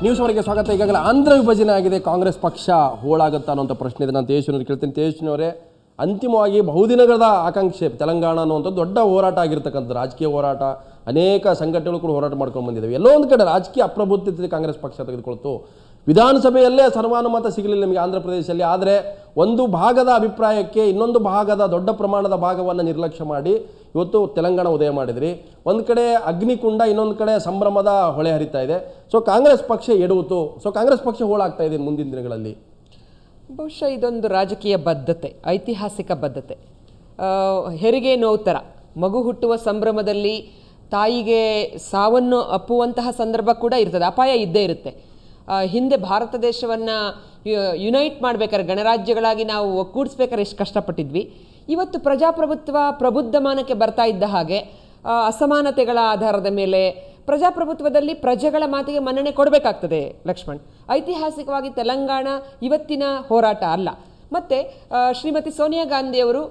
News ಅವರಿಗೆ ಸ್ವಾಗತ. ಈಗಾಗಲೇ ಆಂಧ್ರ ವಿಭಜನೆ ಆಗಿದೆ, ಕಾಂಗ್ರೆಸ್ ಪಕ್ಷ ಹೋಳಾಗುತ್ತಾ ಅನ್ನೋಂಥ ಪ್ರಶ್ನೆ ಇದೆ. ನಾನು ತೇಜಸ್ವಿನವ್ರು ಕೇಳ್ತೀನಿ. ತೇಜಸ್ವಿನವರೇ, ಅಂತಿಮವಾಗಿ ಬಹುದಿನಗಳ ಆಕಾಂಕ್ಷೆ ತೆಲಂಗಾಣ ಅನ್ನುವಂಥ ದೊಡ್ಡ ಹೋರಾಟ ಆಗಿರ್ತಕ್ಕಂಥದ್ದು, ರಾಜಕೀಯ ಹೋರಾಟ, ಅನೇಕ ಸಂಘಟನೆಗಳು ಕೂಡ ಹೋರಾಟ ಮಾಡ್ಕೊಂಡು ಬಂದಿದ್ದಾವೆ. ಎಲ್ಲೋ ಒಂದು ಕಡೆ ರಾಜಕೀಯ ಅಪ್ರಬುದ್ಧತೆ ಕಾಂಗ್ರೆಸ್ ಪಕ್ಷ ತೆಗೆದುಕೊಳ್ತು. ವಿಧಾನಸಭೆಯಲ್ಲೇ ಸರ್ವಾನುಮತ ಸಿಗಲಿಲ್ಲ ನಿಮಗೆ ಆಂಧ್ರ ಪ್ರದೇಶದಲ್ಲಿ. ಆದರೆ ಒಂದು ಭಾಗದ ಅಭಿಪ್ರಾಯಕ್ಕೆ ಇನ್ನೊಂದು ಭಾಗದ ದೊಡ್ಡ ಪ್ರಮಾಣದ ಭಾಗವನ್ನು ನಿರ್ಲಕ್ಷ್ಯ ಮಾಡಿ ಇವತ್ತು ತೆಲಂಗಾಣ ಉದಯ ಮಾಡಿದ್ರಿ. ಒಂದು ಕಡೆ ಅಗ್ನಿಕುಂಡ, ಇನ್ನೊಂದು ಕಡೆ ಸಂಭ್ರಮದ ಹೊಳೆ ಹರಿತಾ ಇದೆ. ಸೊ ಕಾಂಗ್ರೆಸ್ ಪಕ್ಷ ಎಡುವುದು, ಸೊ ಕಾಂಗ್ರೆಸ್ ಪಕ್ಷ ಹೋಳಾಗ್ತಾ ಇದೆ ಮುಂದಿನ ದಿನಗಳಲ್ಲಿ. ಬಹುಶಃ ಇದೊಂದು ರಾಜಕೀಯ ಬದ್ಧತೆ, ಐತಿಹಾಸಿಕ ಬದ್ಧತೆ. ಹೆರಿಗೆ ನೋವು ಥರ ಮಗು ಹುಟ್ಟುವ ಸಂಭ್ರಮದಲ್ಲಿ ತಾಯಿಗೆ ಸಾವನ್ನು ಅಪ್ಪುವಂತಹ ಸಂದರ್ಭ ಕೂಡ ಇರ್ತದೆ, ಅಪಾಯ ಇದ್ದೇ ಇರುತ್ತೆ. ಹಿಂದೆ ಭಾರತ ದೇಶವನ್ನು ಯುನೈಟ್ ಮಾಡಬೇಕಾದ್ರೆ, ಗಣರಾಜ್ಯಗಳಾಗಿ ನಾವು ಒಕ್ಕೂಡಿಸ್ಬೇಕಾದ್ರೆ ಎಷ್ಟು ಕಷ್ಟಪಟ್ಟಿದ್ವಿ. ಇವತ್ತು ಪ್ರಜಾಪ್ರಭುತ್ವ ಪ್ರಬುದ್ಧಮಾನಕ್ಕೆ ಬರ್ತಾ ಇದ್ದ ಹಾಗೆ ಅಸಮಾನತೆಗಳ ಆಧಾರದ ಮೇಲೆ ಪ್ರಜಾಪ್ರಭುತ್ವದಲ್ಲಿ ಪ್ರಜೆಗಳ ಮಾತಿಗೆ ಮನ್ನಣೆ ಕೊಡಬೇಕಾಗ್ತದೆ. ಲಕ್ಷ್ಮಣ್, ಐತಿಹಾಸಿಕವಾಗಿ ತೆಲಂಗಾಣ ಇವತ್ತಿನ ಹೋರಾಟ ಅಲ್ಲ. ಮತ್ತು ಶ್ರೀಮತಿ ಸೋನಿಯಾ ಗಾಂಧಿಯವರು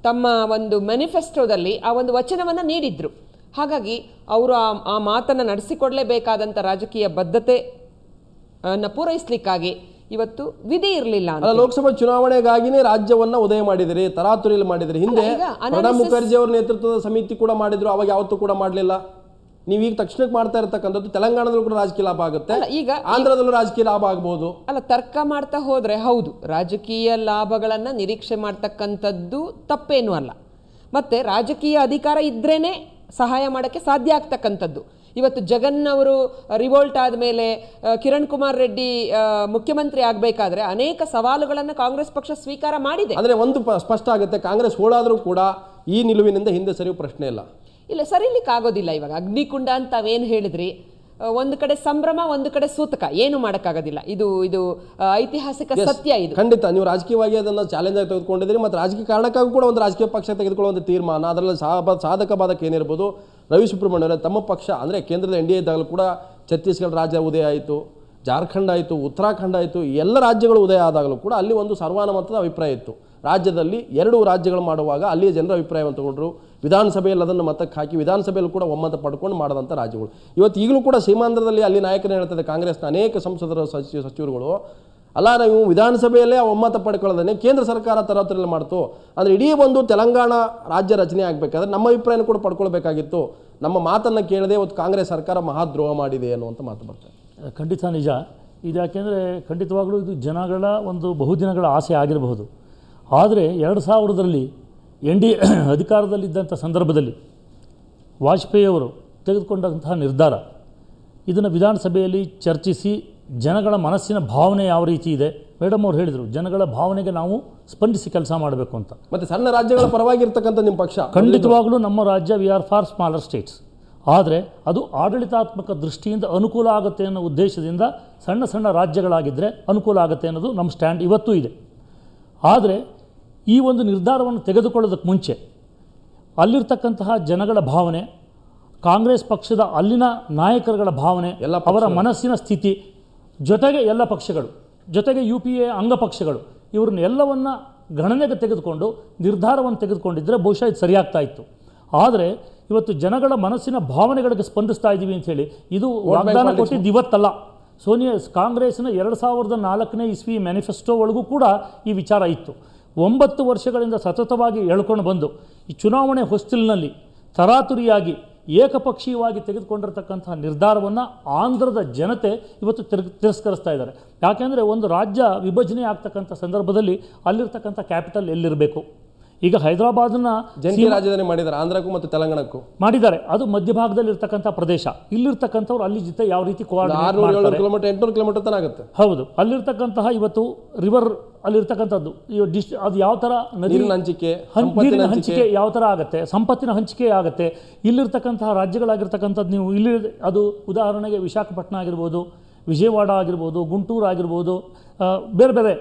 ತಮ್ಮ ಒಂದು ಮ್ಯಾನಿಫೆಸ್ಟೋದಲ್ಲಿ ಆ ಒಂದು ವಚನವನ್ನು ನೀಡಿದ್ರು. ಹಾಗಾಗಿ ಅವರು ಆ ಮಾತನ್ನು ನಡೆಸಿಕೊಡಲೇಬೇಕಾದಂಥ ರಾಜಕೀಯ ಬದ್ಧತೆ ಪೂರೈಸಲಿಕ್ಕಾಗಿ ಇವತ್ತು ವಿಧಿ ಇರಲಿಲ್ಲ. ಲೋಕಸಭಾ ಚುನಾವಣೆಗಾಗಿನೇ ರಾಜ್ಯವನ್ನ ಉದಯ ಮಾಡಿದಿರಿ, ತರಾತುರಿಯಲ್ಲಿ ಮಾಡಿದಿರಿ. ಹಿಂದೆ ಪ್ರಣಬ್ ಮುಖರ್ಜಿ ಅವರ ನೇತೃತ್ವದ ಸಮಿತಿ ಕೂಡ ಮಾಡಿದ್ರು, ಅವಾಗ ಯಾವತ್ತೂ ಕೂಡ ಮಾಡಲಿಲ್ಲ. ನೀವು ಈಗ ತಕ್ಷಣಕ್ಕೆ ಮಾಡ್ತಾ ಇರತಕ್ಕಂಥದ್ದು ತೆಲಂಗಾಣದಲ್ಲೂ ಕೂಡ ರಾಜಕೀಯ ಲಾಭ ಆಗುತ್ತೆ, ಈಗ ಆಂಧ್ರದಲ್ಲೂ ರಾಜಕೀಯ ಲಾಭ ಆಗಬಹುದು. ಅಲ್ಲ, ತರ್ಕ ಮಾಡ್ತಾ ಹೋದ್ರೆ ಹೌದು, ರಾಜಕೀಯ ಲಾಭಗಳನ್ನ ನಿರೀಕ್ಷೆ ಮಾಡ್ತಕ್ಕಂಥದ್ದು ತಪ್ಪೇನೂ ಅಲ್ಲ. ಮತ್ತೆ ರಾಜಕೀಯ ಅಧಿಕಾರ ಇದ್ರೇನೆ ಸಹಾಯ ಮಾಡೋಕ್ಕೆ ಸಾಧ್ಯ ಆಗ್ತಕ್ಕಂಥದ್ದು. ಇವತ್ತು ಜಗನ್ ಅವರು ರಿವೋಲ್ಟ್ ಆದಮೇಲೆ ಕಿರಣ್ ಕುಮಾರ್ ರೆಡ್ಡಿ ಮುಖ್ಯಮಂತ್ರಿ ಆಗಬೇಕಾದ್ರೆ ಅನೇಕ ಸವಾಲುಗಳನ್ನು ಕಾಂಗ್ರೆಸ್ ಪಕ್ಷ ಸ್ವೀಕಾರ ಮಾಡಿದೆ. ಆದರೆ ಒಂದು ಸ್ಪಷ್ಟ ಆಗುತ್ತೆ, ಕಾಂಗ್ರೆಸ್ ಹೋಳಾದರೂ ಕೂಡ ಈ ನಿಲುವಿನಿಂದ ಹಿಂದೆ ಸರಿಯೋ ಪ್ರಶ್ನೆ ಇಲ್ಲ, ಸರಿಲಿಕ್ಕೆ ಆಗೋದಿಲ್ಲ. ಇವಾಗ ಅಗ್ನಿಕುಂಡ ಅಂತ ತಾವೇನು ಹೇಳಿದ್ರಿ, ಒಂದು ಕಡೆ ಸಂಭ್ರಮ, ಒಂದು ಕಡೆ ಸೂತಕ, ಏನು ಮಾಡೋಕ್ಕಾಗೋದಿಲ್ಲ. ಇದು ಐತಿಹಾಸಿಕ ಸತ್ಯ. ಇದು ಖಂಡಿತ ನೀವು ರಾಜಕೀಯವಾಗಿ ಅದನ್ನು ಚಾಲೆಂಜ್ ಆಗಿ ತೆಗೆದುಕೊಂಡಿದ್ದೀರಿ. ಮತ್ತು ರಾಜಕೀಯ ಕಾರಣಕ್ಕಾಗೂ ಕೂಡ ಒಂದು ರಾಜಕೀಯ ಪಕ್ಷ ತೆಗೆದುಕೊಳ್ಳುವಂಥ ತೀರ್ಮಾನ, ಅದರಲ್ಲಿ ಸಾಧಕ ಬಾಧಕ ಏನಿರ್ಬೋದು. ರವಿ ಸುಬ್ರಹ್ಮಣ್ಯ ತಮ್ಮ ಪಕ್ಷ ಅಂದರೆ ಕೇಂದ್ರದ NDA ಇದ್ದಾಗಲೂ ಕೂಡ ಛತ್ತೀಸ್ಗಢ ರಾಜ್ಯ ಉದಯ ಆಯಿತು, ಜಾರ್ಖಂಡ್ ಆಯಿತು, ಉತ್ತರಾಖಂಡ ಆಯಿತು, ಎಲ್ಲ ರಾಜ್ಯಗಳು ಉದಯ ಆದಾಗಲೂ ಕೂಡ ಅಲ್ಲಿ ಒಂದು ಸರ್ವಾನುಮತದ ಅಭಿಪ್ರಾಯ ಇತ್ತು. ರಾಜ್ಯದಲ್ಲಿ 2 ರಾಜ್ಯಗಳು ಮಾಡುವಾಗ ಅಲ್ಲಿಯ ಜನರ ಅಭಿಪ್ರಾಯವನ್ನು ತಗೊಂಡ್ರು, ವಿಧಾನಸಭೆಯಲ್ಲಿ ಅದನ್ನು ಮತಕ್ಕೆ ಹಾಕಿ ವಿಧಾನಸಭೆಯಲ್ಲಿ ಕೂಡ ಒಮ್ಮತ ಪಡ್ಕೊಂಡು ಮಾಡಿದಂಥ ರಾಜ್ಯಗಳು. ಇವತ್ತು ಈಗಲೂ ಕೂಡ ಸೀಮಾಂಧ್ರದಲ್ಲಿ ಅಲ್ಲಿ ನಾಯಕರು ಹೇಳ್ತದೆ, ಕಾಂಗ್ರೆಸ್ನ ಅನೇಕ ಸಂಸದರು ಸಚಿವರುಗಳು, ಅಲ್ಲ ನಾವು ವಿಧಾನಸಭೆಯಲ್ಲೇ ಒಮ್ಮತ ಪಡ್ಕೊಳ್ಳೋದನ್ನೇ ಕೇಂದ್ರ ಸರ್ಕಾರ ತರಾತುರಿಯಲ್ಲಿ ಮಾಡ್ತು. ಅಂದರೆ ಇಡೀ ಒಂದು ತೆಲಂಗಾಣ ರಾಜ್ಯ ರಚನೆ ಆಗಬೇಕಾದ್ರೆ ನಮ್ಮ ಅಭಿಪ್ರಾಯನ ಕೂಡ ಪಡ್ಕೊಳ್ಬೇಕಾಗಿತ್ತು. ನಮ್ಮ ಮಾತನ್ನು ಕೇಳದೆ ಇವತ್ತು ಕಾಂಗ್ರೆಸ್ ಸರ್ಕಾರ ಮಹಾದ್ರೋಹ ಮಾಡಿದೆ ಅನ್ನುವಂಥ ಮಾತು ಬರ್ತದೆ. ಖಂಡಿತ ನಿಜ ಇದು. ಯಾಕೆಂದರೆ ಖಂಡಿತವಾಗಲೂ ಇದು ಜನಗಳ ಒಂದು ಬಹುದಿನಗಳ ಆಸೆ ಆಗಿರಬಹುದು. ಆದರೆ 2000ರಲ್ಲಿ NDA ಅಧಿಕಾರದಲ್ಲಿದ್ದಂಥ ಸಂದರ್ಭದಲ್ಲಿ ವಾಜಪೇಯಿಯವರು ತೆಗೆದುಕೊಂಡಂತಹ ನಿರ್ಧಾರ, ಇದನ್ನು ವಿಧಾನಸಭೆಯಲ್ಲಿ ಚರ್ಚಿಸಿ ಜನಗಳ ಮನಸ್ಸಿನ ಭಾವನೆ ಯಾವ ರೀತಿ ಇದೆ, ಮೇಡಮ್ ಅವ್ರು ಹೇಳಿದರು, ಜನಗಳ ಭಾವನೆಗೆ ನಾವು ಸ್ಪಂದಿಸಿ ಕೆಲಸ ಮಾಡಬೇಕು ಅಂತ. ಮತ್ತು ಸಣ್ಣ ರಾಜ್ಯಗಳ ಪರವಾಗಿರ್ತಕ್ಕಂಥ ನಿಮ್ಮ ಪಕ್ಷ ಖಂಡಿತವಾಗಲೂ ನಮ್ಮ ರಾಜ್ಯ we are for smaller States. ಆದರೆ ಅದು ಆಡಳಿತಾತ್ಮಕ ದೃಷ್ಟಿಯಿಂದ ಅನುಕೂಲ ಆಗುತ್ತೆ ಅನ್ನೋ ಉದ್ದೇಶದಿಂದ ಸಣ್ಣ ಸಣ್ಣ ರಾಜ್ಯಗಳಾಗಿದ್ದರೆ ಅನುಕೂಲ ಆಗುತ್ತೆ ಅನ್ನೋದು ನಮ್ಮ ಸ್ಟ್ಯಾಂಡ್ ಇವತ್ತೂ ಇದೆ. ಆದರೆ ಈ ಒಂದು ನಿರ್ಧಾರವನ್ನು ತೆಗೆದುಕೊಳ್ಳೋದಕ್ಕೆ ಮುಂಚೆ ಅಲ್ಲಿರ್ತಕ್ಕಂತಹ ಜನಗಳ ಭಾವನೆ, ಕಾಂಗ್ರೆಸ್ ಪಕ್ಷದ ಅಲ್ಲಿನ ನಾಯಕರುಗಳ ಭಾವನೆ, ಅವರ ಮನಸ್ಸಿನ ಸ್ಥಿತಿ, ಜೊತೆಗೆ ಎಲ್ಲ ಪಕ್ಷಗಳು, ಜೊತೆಗೆ UPA ಅಂಗಪಕ್ಷಗಳು, ಇವ್ರನ್ನೆಲ್ಲವನ್ನು ಗಣನೆಗೆ ತೆಗೆದುಕೊಂಡು ನಿರ್ಧಾರವನ್ನು ತೆಗೆದುಕೊಂಡಿದ್ದರೆ ಬಹುಶಃ ಇದು ಸರಿಯಾಗ್ತಾ ಇತ್ತು. ಆದರೆ ಇವತ್ತು ಜನಗಳ ಮನಸ್ಸಿನ ಭಾವನೆಗಳಿಗೆ ಸ್ಪಂದಿಸ್ತಾ ಇದ್ದೀವಿ ಅಂಥೇಳಿ ಇದು ವಾಗ್ದಾನ ಕೊಟ್ಟಿದ್ದು ಇವತ್ತಲ್ಲ. ಕಾಂಗ್ರೆಸ್ನ 2004ನೇ ಇಸ್ವಿ ಮ್ಯಾನಿಫೆಸ್ಟೋ ಒಳಗೂ ಕೂಡ ಈ ವಿಚಾರ ಇತ್ತು. 9 ವರ್ಷಗಳಿಂದ ಸತತವಾಗಿ ಎಳ್ಕೊಂಡು ಬಂದು ಈ ಚುನಾವಣೆ ಹೊಸ್ತಿಲಿನಲ್ಲಿ ತರಾತುರಿಯಾಗಿ ಏಕಪಕ್ಷೀಯವಾಗಿ ತೆಗೆದುಕೊಂಡಿರ್ತಕ್ಕಂತಹ ನಿರ್ಧಾರವನ್ನು ಆಂಧ್ರದ ಜನತೆ ಇವತ್ತು ತಿರಸ್ಕರಿಸ್ತಾ ಇದ್ದಾರೆ. ಯಾಕೆಂದರೆ ಒಂದು ರಾಜ್ಯ ವಿಭಜನೆ ಆಗ್ತಕ್ಕಂಥ ಸಂದರ್ಭದಲ್ಲಿ ಅಲ್ಲಿರ್ತಕ್ಕಂಥ ಕ್ಯಾಪಿಟಲ್ ಎಲ್ಲಿರಬೇಕು. ಈಗ ಹೈದರಾಬಾದನ್ನ ಜಂಟಿ ರಾಜಧಾನಿ ಮಾಡಿದ್ದಾರೆ, ಆಂಧ್ರಕ್ಕೂ ಮತ್ತು ತೆಲಂಗಾಣಕ್ಕೂ ಮಾಡಿದ್ದಾರೆ. ಅದು ಮಧ್ಯಭಾಗದಲ್ಲಿ ಇರ್ತಕ್ಕಂಥ ಪ್ರದೇಶ. ಇಲ್ಲಿರ್ತಕ್ಕಂಥವ್ರು ಅಲ್ಲಿ ಜೊತೆ ಯಾವ ರೀತಿ ಕಿಲೋಮೀಟರ್ ತನ ಆಗುತ್ತೆ. ಹೌದು, ಅಲ್ಲಿರ್ತಕ್ಕಂತಹ ಇವತ್ತು ರಿವರ್ ಅಲ್ಲಿರ್ತಕ್ಕಂಥದ್ದು ಅದು ಯಾವ ಥರ ನೀರಿನ ಹಂಚಿಕೆ ಯಾವ ಥರ ಆಗುತ್ತೆ, ಸಂಪತ್ತಿನ ಹಂಚಿಕೆ ಆಗುತ್ತೆ. ಇಲ್ಲಿರ್ತಕ್ಕಂತಹ ರಾಜ್ಯಗಳಾಗಿರ್ತಕ್ಕಂಥದ್ದು ನೀವು ಇಲ್ಲಿ ಅದು ಉದಾಹರಣೆಗೆ ವಿಶಾಖಪಟ್ಟಣ ಆಗಿರ್ಬೋದು, ವಿಜಯವಾಡ ಆಗಿರ್ಬೋದು, ಗುಂಟೂರು ಆಗಿರ್ಬೋದು, ಬೇರೆ ಬೇರೆ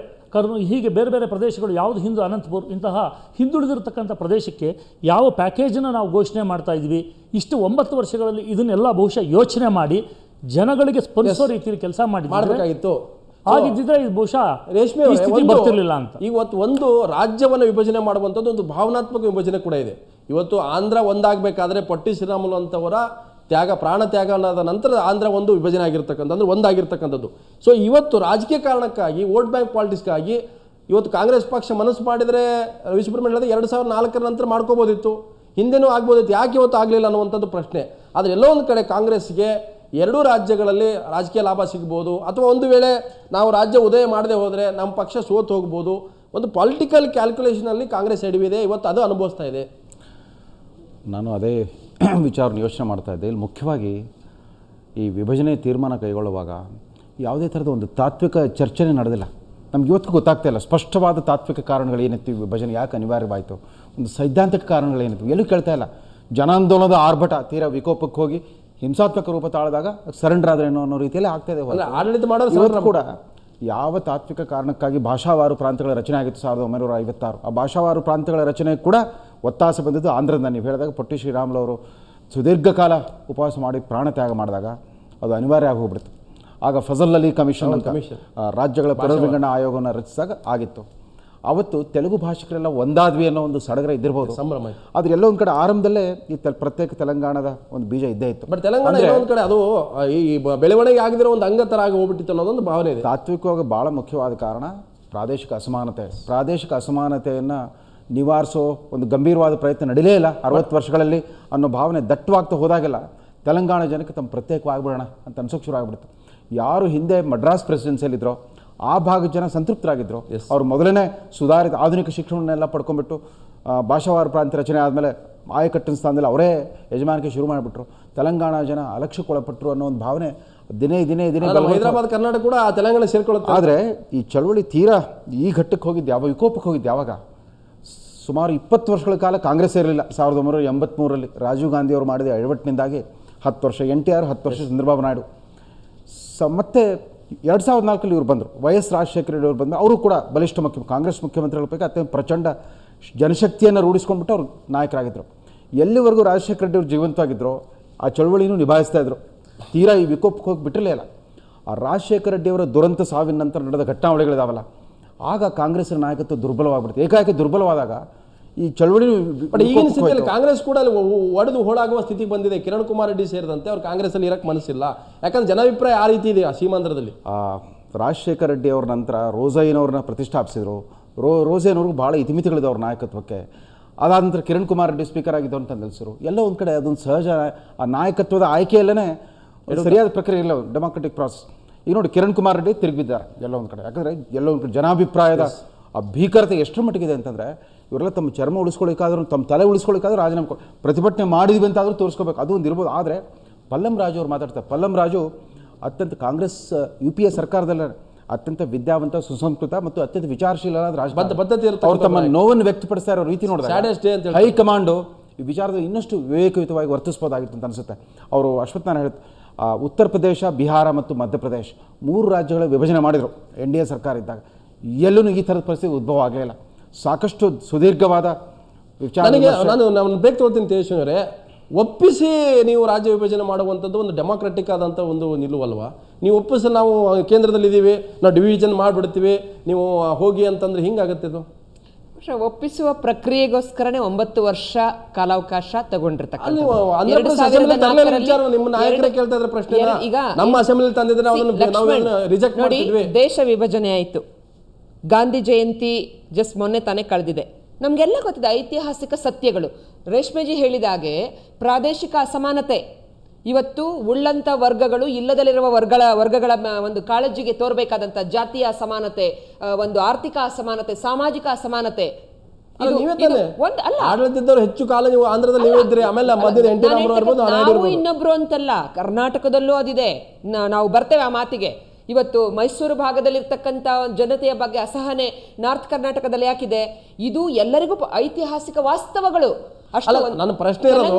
ಹೀಗೆ ಬೇರೆ ಬೇರೆ ಪ್ರದೇಶಗಳು, ಯಾವುದು ಹಿಂದೂ ಅನಂತಪುರ, ಇಂತಹ ಹಿಂದುಳಿದಿರತಕ್ಕಂಥ ಪ್ರದೇಶಕ್ಕೆ ಯಾವ ಪ್ಯಾಕೇಜನ್ನು ನಾವು ಘೋಷಣೆ ಮಾಡ್ತಾ ಇದ್ದೀವಿ. ಇಷ್ಟು 9 ವರ್ಷಗಳಲ್ಲಿ ಇದನ್ನೆಲ್ಲ ಬಹುಶಃ ಯೋಚನೆ ಮಾಡಿ ಜನಗಳಿಗೆ ಸ್ಪಂದಿಸೋ ರೀತಿಯಲ್ಲಿ ಕೆಲಸ ಮಾಡಬೇಕಾಗಿತ್ತು. ಆಗಿದ್ದಿದ್ರೆ ಇದು ಬಹುಶಃ ರೇಷ್ಮೆ ಬರ್ತಿರ್ಲಿಲ್ಲ ಅಂತ. ಇವತ್ತು ಒಂದು ರಾಜ್ಯವನ್ನು ವಿಭಜನೆ ಮಾಡುವಂಥದ್ದು ಒಂದು ಭಾವನಾತ್ಮಕ ವಿಭಜನೆ ಕೂಡ ಇದೆ. ಇವತ್ತು ಆಂಧ್ರ ಒಂದಾಗಬೇಕಾದ್ರೆ ಪೊಟ್ಟಿ ಶ್ರೀರಾಮುಲು ಅಂತವರ ಪ್ರಾಣ ತ್ಯಾಗ ಅನ್ನೋದ ನಂತರ ಆಂಧ್ರ ಒಂದು ವಿಭಜನೆ ಆಗಿರ್ತಕ್ಕಂಥ ಅಂದ್ರೆ ಒಂದಾಗಿರ್ತಕ್ಕಂಥದ್ದು. ಸೊ ಇವತ್ತು ರಾಜಕೀಯ ಕಾರಣಕ್ಕಾಗಿ ವೋಟ್ ಬ್ಯಾಂಕ್ ಪಾಲಿಟಿಕ್ಸ್ಗಾಗಿ ಇವತ್ತು ಕಾಂಗ್ರೆಸ್ ಪಕ್ಷ ಮನಸ್ಸು ಮಾಡಿದರೆ ವಿ ಸುಬ್ರಹ್ಮಣ್ಯ 2004 ನಂತರ ಮಾಡ್ಕೋಬೋದಿತ್ತು, ಹಿಂದೆನೂ ಆಗ್ಬೋದಿತ್ತು, ಯಾಕೆ ಇವತ್ತು ಆಗಲಿಲ್ಲ ಅನ್ನುವಂಥದ್ದು ಪ್ರಶ್ನೆ. ಆದರೆ ಎಲ್ಲೋ ಒಂದು ಕಡೆ ಕಾಂಗ್ರೆಸ್ಗೆ ಎರಡೂ ರಾಜ್ಯಗಳಲ್ಲಿ ರಾಜಕೀಯ ಲಾಭ ಸಿಗ್ಬೋದು, ಅಥವಾ ಒಂದು ವೇಳೆ ನಾವು ರಾಜ್ಯ ಉದಯ ಮಾಡದೆ ಹೋದರೆ ನಮ್ಮ ಪಕ್ಷ ಸೋತು ಹೋಗ್ಬೋದು. ಒಂದು ಪೊಲಿಟಿಕಲ್ ಕ್ಯಾಲ್ಕುಲೇಷನಲ್ಲಿ ಕಾಂಗ್ರೆಸ್ ಎಡವಿದೆ, ಇವತ್ತು ಅದು ಅನುಭವಿಸ್ತಾ ಇದೆ. ನಾನು ಅದೇ ವಿಚಾರವನ್ನು ಯೋಚನೆ ಮಾಡ್ತಾ ಇದ್ದೆ. ಇಲ್ಲಿ ಮುಖ್ಯವಾಗಿ ಈ ವಿಭಜನೆ ತೀರ್ಮಾನ ಕೈಗೊಳ್ಳುವಾಗ ಯಾವುದೇ ಥರದ ಒಂದು ತಾತ್ವಿಕ ಚರ್ಚೆನೇ ನಡೆದಿಲ್ಲ. ನಮ್ಗೆ ಇವತ್ತು ಗೊತ್ತಾಗ್ತಾ ಇಲ್ಲ ಸ್ಪಷ್ಟವಾದ ತಾತ್ವಿಕ ಕಾರಣಗಳು ಏನಿತ್ತು, ವಿಭಜನೆ ಯಾಕೆ ಅನಿವಾರ್ಯವಾಯಿತು, ಒಂದು ಸೈದ್ಧಾಂತಿಕ ಕಾರಣಗಳೇನಿತ್ತು, ಎಲ್ಲೂ ಕೇಳ್ತಾ ಇಲ್ಲ. ಜನಾಂದೋಲನದ ಆರ್ಭಟ ತೀರಾ ವಿಕೋಪಕ್ಕೆ ಹೋಗಿ ಹಿಂಸಾತ್ಮಕ ರೂಪ ತಾಳಿದಾಗ ಸರೆಂಡರ್ ಆದ್ರೇನೋ ಅನ್ನೋ ರೀತಿಯಲ್ಲಿ ಆಗ್ತಾಯಿದೆ. ಆಡಳಿತ ಮಾಡೋದು ಇವತ್ತು ಕೂಡ ಯಾವ ತಾತ್ವಿಕ ಕಾರಣಕ್ಕಾಗಿ ಭಾಷಾವಾರು ಪ್ರಾಂತ್ಯಗಳ ರಚನೆ ಆಗಿತ್ತು 1956, ಆ ಭಾಷಾವಾರು ಪ್ರಾಂತ್ಯಗಳ ರಚನೆ ಕೂಡ ಒತ್ತಾಸೆ ಬಂದಿದ್ದು ಆಂಧ್ರದಿಂದ. ನೀವು ಹೇಳಿದಾಗ ಪೊಟ್ಟಿ ಶ್ರೀರಾಮುಲು ಅವರು ಸುದೀರ್ಘ ಕಾಲ ಉಪವಾಸ ಮಾಡಿ ಪ್ರಾಣ ತ್ಯಾಗ ಮಾಡಿದಾಗ ಅದು ಅನಿವಾರ್ಯ ಆಗಿ ಹೋಗ್ಬಿಡ್ತು. ಆಗ ಫಜಲ್ ಅಲಿ ಕಮಿಷನ್ ಅಂತ ರಾಜ್ಯಗಳ ಪುನರ್ವಿಂಗಡಣಾ ಆಯೋಗವನ್ನು ರಚಿಸಿದಾಗ ಆಗಿತ್ತು. ಅವತ್ತು ತೆಲುಗು ಭಾಷಿಕರೆಲ್ಲ ಒಂದಾದ್ವಿ ಅನ್ನೋ ಒಂದು ಸಡಗರ ಇದ್ದಿರ್ಬೋದು, ಸಂಭ್ರಮ. ಆದ್ರೆ ಎಲ್ಲೋ ಒಂದು ಕಡೆ ಆರಂಭದಲ್ಲೇ ಈ ಪ್ರತ್ಯೇಕ ತೆಲಂಗಾಣದ ಒಂದು ಬೀಜ ಇದ್ದೇ ಇತ್ತು. ಬಟ್ ತೆಲಂಗಾಣ ಒಂದು ಕಡೆ ಅದು ಈ ಬೆಳವಣಿಗೆ ಆಗಿರೋ ಒಂದು ಅಂಗ ಥರ ಆಗಿ ಹೋಗ್ಬಿಟ್ಟಿತ್ತು ಅನ್ನೋದೊಂದು ಭಾವನೆ ಇದೆ. ತಾತ್ವಿಕವಾಗಿ ಭಾಳ ಮುಖ್ಯವಾದ ಕಾರಣ ಪ್ರಾದೇಶಿಕ ಅಸಮಾನತೆ. ಪ್ರಾದೇಶಿಕ ಅಸಮಾನತೆಯನ್ನು ನಿವಾರಿಸೋ ಒಂದು ಗಂಭೀರವಾದ ಪ್ರಯತ್ನ ನಡೀಲೇ ಇಲ್ಲ 60 ವರ್ಷಗಳಲ್ಲಿ ಅನ್ನೋ ಭಾವನೆ ದಟ್ಟವಾಗ್ತಾ ಹೋದಾಗೆಲ್ಲ ತೆಲಂಗಾಣ ಜನಕ್ಕೆ ತಮ್ಮ ಪ್ರತ್ಯೇಕವಾಗಿಬಿಡೋಣ ಅಂತ ಅನ್ಸೋಕೆ ಶುರು ಆಗಿಬಿಡ್ತು. ಯಾರು ಹಿಂದೆ ಮಡ್ರಾಸ್ ಪ್ರೆಸಿಡೆನ್ಸಿಯಲ್ಲಿದ್ದರೋ ಆ ಭಾಗದ ಜನ ಸಂತೃಪ್ತರಾಗಿದ್ದರು. ಅವ್ರು ಮೊದಲನೇ ಸುಧಾರಿತ ಆಧುನಿಕ ಶಿಕ್ಷಣವನ್ನೆಲ್ಲ ಪಡ್ಕೊಂಡ್ಬಿಟ್ಟು ಭಾಷಾವಾರು ಪ್ರಾಂತ್ಯ ರಚನೆ ಆದಮೇಲೆ ಆಯಕಟ್ಟಿನ ಸ್ಥಾನದಲ್ಲಿ ಅವರೇ ಯಜಮಾನಿಕೆ ಶುರು ಮಾಡಿಬಿಟ್ರು. ತೆಲಂಗಾಣ ಜನ ಅಲಕ್ಷ್ಯಕ್ಕೊಳಪಟ್ಟರು ಅನ್ನೋ ಒಂದು ಭಾವನೆ ದಿನೇ ಹೈದರಾಬಾದ್ ಕರ್ನಾಟಕ ಕೂಡ ತೆಲಂಗಾಣ ಸೇರ್ಕೊಳ್ಳುತ್ತೆ. ಆದರೆ ಈ ಚಳವಳಿ ತೀರಾ ಈ ಘಟ್ಟಕ್ಕೆ ಹೋಗಿದ್ದು ಯಾವಾಗ, ವಿಕೋಪಕ್ಕೆ ಹೋಗಿದ್ದು ಯಾವಾಗ? ಸುಮಾರು 20 ವರ್ಷಗಳ ಕಾಲ ಕಾಂಗ್ರೆಸ್ ಇರಲಿಲ್ಲ. 1983ರಲ್ಲಿ ರಾಜೀವ್ ಗಾಂಧಿ ಅವರು ಮಾಡಿದ ಎಡವಟ್ಟಿನಿಂದಾಗಿ 10 ವರ್ಷ NTR, 10 ವರ್ಷ ಚಂದ್ರಬಾಬು ನಾಯ್ಡು. ಮತ್ತೆ 2004ರಲ್ಲಿ ಇವರು ಬಂದರು, YS ರಾಜಶೇಖರ ರೆಡ್ಡಿ ಅವರು ಬಂದರು. ಅವರು ಕೂಡ ಬಲಿಷ್ಠ ಕಾಂಗ್ರೆಸ್ ಮುಖ್ಯಮಂತ್ರಿಗಳ ಪೈಕಿ ಅತ್ಯಂತ ಪ್ರಚಂಡ ಜನಶಕ್ತಿಯನ್ನು ರೂಢಿಸ್ಕೊಂಡ್ಬಿಟ್ಟು ಅವರು ನಾಯಕರಾಗಿದ್ದರು. ಎಲ್ಲಿವರೆಗೂ ರಾಜಶೇಖರ ರೆಡ್ಡಿ ಅವರು ಜೀವಂತವಾಗಿದ್ದರು ಆ ಚಳವಳಿನೂ ನಿಭಾಯಿಸ್ತಾ ಇದ್ರು. ತೀರಾ ಈ ವಿಕೋಪಕ್ಕೆ ಹೋಗಿ ಬಿಟ್ಟಿರಲೇ ಇಲ್ಲ. ಆ ರಾಜಶೇಖರ ರೆಡ್ಡಿಯವರ ದುರಂತ ಸಾವಿನ ನಂತರ ನಡೆದ ಘಟನಾವಳಿಗಳಿದಾವಲ್ಲ, ಆಗ ಕಾಂಗ್ರೆಸ್ನ ನಾಯಕತ್ವ ದುರ್ಬಲವಾಗ್ಬಿಡುತ್ತೆ. ಏಕಾಏಕಿ ದುರ್ಬಲವಾದಾಗ ಈ ಚಳವಳಿ ಈಗಿನ ಸ್ಥಿತಿಯಲ್ಲಿ ಕಾಂಗ್ರೆಸ್ ಕೂಡ ಒಡೆದು ಹೋಳಾಗುವ ಸ್ಥಿತಿಗೆ ಬಂದಿದೆ. ಕಿರಣ್ ಕುಮಾರ್ ರೆಡ್ಡಿ ಸೇರಿದಂತೆ ಅವ್ರು ಕಾಂಗ್ರೆಸ್ಸಲ್ಲಿ ಇರಕ್ಕೆ ಮನಸ್ಸಿಲ್ಲ. ಯಾಕಂದ್ರೆ ಜನಾಭಿಪ್ರಾಯ ಆ ರೀತಿ ಇದೆ ಸೀಮಾಂಧ್ರದಲ್ಲಿ. ರಾಜಶೇಖರ ರೆಡ್ಡಿ ಅವ್ರ ನಂತರ ರೋಸಯ್ಯನವ್ರನ್ನ ಪ್ರತಿಷ್ಠಾಪಿಸಿದ್ರು. ರೋಸಯ್ಯನವ್ರಿಗೂ ಭಾಳ ಇತಿಮಿತಿಗಳಿದೆ ಅವ್ರ ನಾಯಕತ್ವಕ್ಕೆ. ಅದಾದ ನಂತರ ಕಿರಣ್ ಕುಮಾರ್ ರೆಡ್ಡಿ ಸ್ಪೀಕರ್ ಆಗಿದ್ದು ಅಂತ ನಿಲ್ಲಿಸಿದ್ರು. ಎಲ್ಲೋ ಒಂದು ಕಡೆ ಅದೊಂದು ಸಹಜ ಆ ನಾಯಕತ್ವದ ಆಯ್ಕೆಯಲ್ಲೇ ಸರಿಯಾದ ಪ್ರಕ್ರಿಯೆ ಇಲ್ಲ, ಡೆಮಾಕ್ರೆಟಿಕ್ ಪ್ರಾಸೆಸ್. ಈಗ ನೋಡಿ ಕಿರಣ್ ಕುಮಾರ್ ರೆಡ್ಡಿ ತಿರುಗಿದ್ದಾರೆ ಎಲ್ಲೋ ಒಂದು ಕಡೆ. ಯಾಕಂದರೆ ಎಲ್ಲೋ ಒಂದು ಕಡೆ ಜನಾಭಿಪ್ರಾಯದ ಆ ಭೀಕರತೆ ಎಷ್ಟರ ಮಟ್ಟಿಗಿದೆ ಅಂತಂದರೆ ಇವರೆಲ್ಲ ತಮ್ಮ ಚರ್ಮ ಉಳಿಸ್ಕೊಳ್ಳಿಕ್ಕಾದ್ರೂ ತಮ್ಮ ತಲೆ ಉಳಿಸ್ಕೊಳ್ಳಿಕ್ಕಾದ್ರೂ ರಾಜೀನಾಮೆ ಪ್ರತಿಭಟನೆ ಮಾಡಿದ್ವಿ ಅಂತಾದರೂ ತೋರಿಸ್ಕೋಬೇಕು, ಅದು ಒಂದು ಇರ್ಬೋದು. ಆದರೆ ಪಲ್ಲಂ ರಾಜು ಅವ್ರು ಮಾತಾಡ್ತಾರೆ. ಪಲ್ಲಂ ರಾಜು ಅತ್ಯಂತ ಕಾಂಗ್ರೆಸ್ UPA ಸರ್ಕಾರದಲ್ಲೇ ಅತ್ಯಂತ ವಿದ್ಯಾವಂತ, ಸುಸಂಸ್ಕೃತ ಮತ್ತು ಅತ್ಯಂತ ವಿಚಾರಶೀಲರಾದ ಬದ್ಧತೆ ಅವ್ರು ತಮ್ಮ ನೋವನ್ನು ವ್ಯಕ್ತಪಡಿಸ್ತಾ ಇರೋ ರೀತಿ ನೋಡಿದ್ರೆ ಹೈಕಮಾಂಡು ಈ ವಿಚಾರದಲ್ಲಿ ಇನ್ನಷ್ಟು ವಿವೇಕಯುತವಾಗಿ ವರ್ತಿಸ್ಬೋದಾಗಿತ್ತು ಅಂತ ಅನಿಸುತ್ತೆ. ಅವರು ಅಶ್ವತ್ಥನಾರಾಯಣ ಹೇಳಿದ್ರು, ಉತ್ತರ ಪ್ರದೇಶ, ಬಿಹಾರ ಮತ್ತು ಮಧ್ಯಪ್ರದೇಶ 3 ರಾಜ್ಯಗಳ ವಿಭಜನೆ ಮಾಡಿದರು NDA ಸರ್ಕಾರ ಇದ್ದಾಗ. ಎಲ್ಲೂ ಈ ಥರದ ಪರಿಸ್ಥಿತಿ ಉದ್ಭವ ಆಗಲಿಲ್ಲ. ಸಾಕಷ್ಟು ಸುದೀರ್ಘವಾದ ವಿಚಾರ. ನಾನು ಬೇಕು ತೋರ್ತೀನಿ ತೇಜಸ್ವಿನವರೇ, ಒಪ್ಪಿಸಿ ನೀವು ರಾಜ್ಯ ವಿಭಜನೆ ಮಾಡುವಂಥದ್ದು ಒಂದು ಡೆಮಾಕ್ರೆಟಿಕ್ ಆದಂಥ ಒಂದು ನಿಲುವಲ್ವಾ? ನೀವು ಒಪ್ಪಿಸಿ ನಾವು ಕೇಂದ್ರದಲ್ಲಿದ್ದೀವಿ, ನಾವು ಡಿವಿಷನ್ ಮಾಡಿಬಿಡ್ತೀವಿ, ನೀವು ಹೋಗಿ ಅಂತಂದ್ರೆ ಹಿಂಗಾಗತ್ತೆ ಇದು. ಒಪ್ಪಿಸುವ ಪ್ರಕ್ರಿಯೆಗೋಸ್ಕರನೇ 9 ವರ್ಷ ಕಾಲಾವಕಾಶ ತಗೊಂಡಿರ್ತಕ್ಕಂಥ ದೇಶ ವಿಭಜನೆ ಆಯಿತು. ಗಾಂಧಿ ಜಯಂತಿ ಜಸ್ಟ್ ಮೊನ್ನೆ ತಾನೇ ಕಳೆದಿದೆ. ನಮಗೆಲ್ಲ ಗೊತ್ತಿದೆ ಐತಿಹಾಸಿಕ ಸತ್ಯಗಳು. ರೇಷ್ಮೆಜಿ ಹೇಳಿದ ಹಾಗೆ ಪ್ರಾದೇಶಿಕ ಅಸಮಾನತೆ ಇವತ್ತು ಉಳ್ಳಂತ ವರ್ಗಗಳು ಇಲ್ಲದಲ್ಲಿರುವ ವರ್ಗಗಳ ಒಂದು ಕಾಳಜಿಗೆ ತೋರಬೇಕಾದಂಥ ಜಾತಿಯ ಅಸಮಾನತೆ, ಒಂದು ಆರ್ಥಿಕ ಅಸಮಾನತೆ, ಸಾಮಾಜಿಕ ಅಸಮಾನತೆ. ಆಡಳಿತದವರು ಹೆಚ್ಚು ಕಾಲ ನೀವು ಆಂಧ್ರದಲ್ಲಿ ನಾವು ಇನ್ನೊಬ್ರು ಅಂತಲ್ಲ, ಕರ್ನಾಟಕದಲ್ಲೂ ಅದಿದೆ. ನಾವು ಬರ್ತೇವೆ ಆ ಮಾತಿಗೆ. ಇವತ್ತು ಮೈಸೂರು ಭಾಗದಲ್ಲಿರ್ತಕ್ಕಂಥ ಜನತೆಯ ಬಗ್ಗೆ ಅಸಹನೆ ನಾರ್ತ್ ಕರ್ನಾಟಕದಲ್ಲಿ ಯಾಕಿದೆ? ಇದು ಎಲ್ಲರಿಗೂ ಐತಿಹಾಸಿಕ ವಾಸ್ತವಗಳು. ನನ್ನ ಪ್ರಶ್ನೆ ಇರೋದು,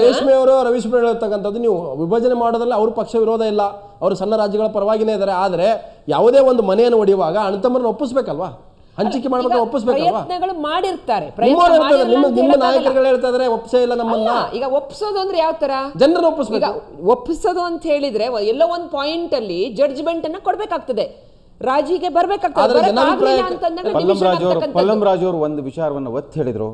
ರೇಷ್ಮೆ ಅವರು ರವಿ ಸುಬ್ರಹ್ಮಣ್ಯ ಹೇಳ್ತಕ್ಕಂಥದ್ದು, ನೀವು ವಿಭಜನೆ ಮಾಡೋದ್ರಲ್ಲಿ ಅವ್ರ ಪಕ್ಷ ವಿರೋಧ ಇಲ್ಲ, ಅವರು ಸಣ್ಣ ರಾಜ್ಯಗಳ ಪರವಾಗಿನೇ ಇದ್ದಾರೆ. ಆದರೆ ಯಾವುದೇ ಒಂದು ಮನೆಯನ್ನು ಒಡೆಯುವಾಗ ಅಣ್ಣತಮ್ಮರನ್ನ ಒಪ್ಪಿಸ್ಬೇಕಲ್ವಾ, ಹಂಚಿಕೆ ಮಾಡ್ಬೇಕು, ಒಪ್ಪಿಸ್ಬೇಕಲ್ವಾ? ಪ್ರಯತ್ನಗಳು ಮಾಡಿರ್ತಾರೆ. ನಿಮ್ಮ ನಾಯಕರುಗಳು ಹೇಳ್ತಾ ಇದಾರೆ ಒಪ್ಸೇ ಇಲ್ಲ ನಮ್ಮನ್ನ. ಈಗ ಒಪ್ಸೋದು ಅಂದ್ರೆ ಯಾವ ತರ? ಜನರನ್ನ ಒಪ್ಪಿಸ್ಬೇಕು. ಒಪ್ಪಿಸೋದು ಅಂತ ಹೇಳಿದ್ರೆ ಎಲ್ಲೋ ಒಂದು ಪಾಯಿಂಟ್ ಅಲ್ಲಿ ಜಡ್ಜ್ಮೆಂಟ್ ಅನ್ನ ಕೊಡ್ಬೇಕಾಗ್ತದೆ, ರಾಜಿಗೆ ಬರ್ಬೇಕಾಗ್ತದೆ. ಪಲ್ಲಂ ರಾಜು ಅವರು ಒಂದು ವಿಚಾರವನ್ನು ಒತ್ತಿ ಹೇಳಿದ್ರು,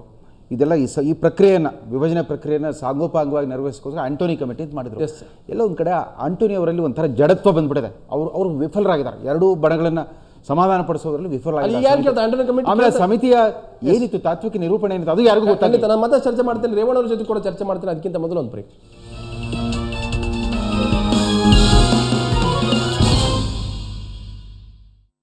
ಇದೆಲ್ಲ ಈ ಪ್ರಕ್ರಿಯೆಯನ್ನು ವಿಭಜನೆ ಪ್ರಕ್ರಿಯೆಯನ್ನು ಸಾಂಗೋಪಾಂಗವಾಗಿ ನೆರವೇರಿಸೋಸ್ಕರ ಆಂಟೋನಿ ಕಮಿಟಿ ಅಂತ ಮಾಡಿದ್ರು. Yes, sir. ಎಲ್ಲ ಒಂದು ಕಡೆ ಆಂಟೋನಿ ಅವರಲ್ಲಿ ಒಂಥರ ಜಡತ್ವ ಬಂದ್ಬಿಟ್ಟಿದೆ. ಅವರು ವಿಫಲರಾಗಿದ್ದಾರೆ. ಎರಡೂ ಬಣಗಳನ್ನು ಸಮಾಧಾನ ಪಡಿಸೋದ್ರಲ್ಲಿ ಅಲ್ಲಿ ಯಾರು ಕೇಳ್ತಾರೆ? ಆಂಟೋನಿ ವಿಫಲರಾಗಿದ್ದಾರೆ. ಕಮಿಟಿ ಆಮೇಲೆ ಸಮಿತಿಯ ಏನಿತ್ತು ತಾತ್ವಿಕ ನಿರೂಪಣೆ ಏನಿತ್ತು ಅದು ಯಾರಿಗೂ ಗೊತ್ತಾಗಿಲ್ಲ. ನಾನು ಮತ್ತೆ ಚರ್ಚೆ ಮಾಡ್ತೇನೆ, ರೇವಣ್ಣ ಅವ್ರ ಜೊತೆ ಕೂಡ ಚರ್ಚೆ ಮಾಡ್ತೇನೆ. ಅದಕ್ಕಿಂತ ಮೊದಲು ಒಂದು ಬ್ರೇಕ್.